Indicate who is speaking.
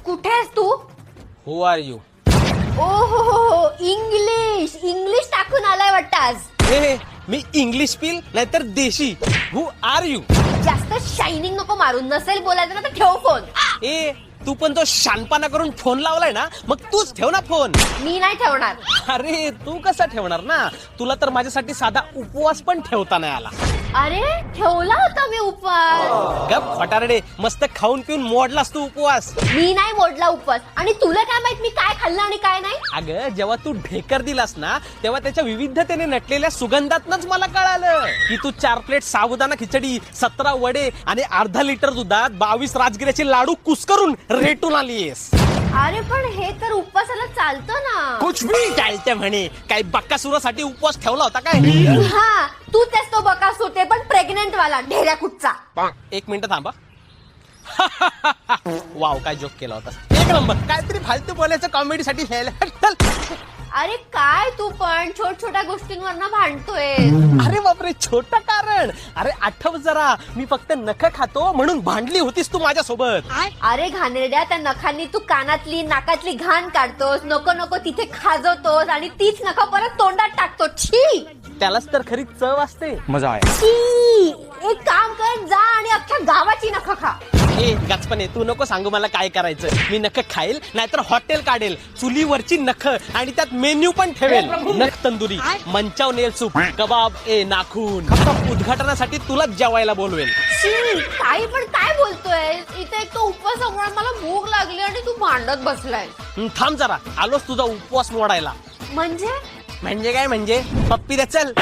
Speaker 1: कुठे आहेस तू?
Speaker 2: हु R you?
Speaker 1: ओ हो इंग्लिश इंग्लिश टाकून आलाय वाटतं आज.
Speaker 2: हे मी इंग्लिश पिल नाहीतर देशी. हु आर यू?
Speaker 1: जास्त शायनिंग नको मारून. नसेल बोलायचं ना तर ठेव फोन.
Speaker 2: ए तू पण तो शानपणा करून फोन लावलाय ना, मग तूच ठेव ना फोन.
Speaker 1: मी नाही ठेवणार.
Speaker 2: अरे तू कसा ठेवणार ना, तुला तर माझ्यासाठी साधा उपवास पण ठेवता नाही आला.
Speaker 1: अरे ठेवला होता मी उपवास.
Speaker 2: गप फटारडे, मस्त खाऊन पिऊन मोडलास तू उपवास.
Speaker 1: मी नाही मोडला उपवास. आणि तुला काय माहित मी काय खाल्लं आणि काय नाही?
Speaker 2: अगं जेव्हा तू ढेकर दिलास ना, तेव्हा त्याच्या विविधतेने नटलेल्या सुगंधातनच मला कळालं की तू 4 प्लेट साबुदाणा खिचडी, 17 वडे आणि अर्धा लिटर दुधात 22 राजगिऱ्याचे लाडू कुस्करून रेटून आलीयस.
Speaker 1: अरे पण हे तर उपवासाला चालतं ना.
Speaker 2: कुछ भी चालते म्हणे. काही बक्कासुरासाठी उपवास ठेवला होता काय?
Speaker 1: हा तू तेच तो बकासूर, ते पण प्रेग्नेंट वाला ढेऱ्या कुठचा.
Speaker 2: 1 मिनिट थांबा. वाव काय जोक केला होता. 1 नंबर. काहीतरी फालतू बोलायचं कॉमेडीसाठी.
Speaker 1: अरे काय तू पण छोट्या गोष्टींवर ना भांडतोय.
Speaker 2: अरे बापरे, छोटं कारण. अरे आठव जरा, मी फक्त नख खातो म्हणून भांडली होतीस तू माझ्यासोबत.
Speaker 1: अरे घाणेरड्या, त्या नखांनी तू कानातली नाकातली घाण काढतोस, नको नको तिथे खाजवतोस आणि तीच नख परत तोंडात टाकतो. छी.
Speaker 2: त्यालाच तर खरी चव असते.
Speaker 3: मजा आया.
Speaker 1: छी. एक काम कर, जा आणि अख्ख्या गावाची नख खा.
Speaker 2: ए गचपणे, तू नको सांगू मला काय करायचं. मी नख खाईल नाहीतर हॉटेल काढेल, चुलीवरची नख आणि त्यात मेन्यू पण ठेवेल. नख तंदुरी, मंचाव नेल सूप, कबाब ए नाखून. उद्घाटनासाठी तुलाच जेवायला बोलवेल.
Speaker 1: छी. काही पण काय बोलतोय. इथे एक तो उपवासामुळे मला भूक लागली आणि तू भांडत बसलाय.
Speaker 2: थांब जरा, आलोच तुझा उपवास मोडायला.
Speaker 1: म्हणजे
Speaker 2: म्हणजे काय म्हणजे? पप्पी दे चल.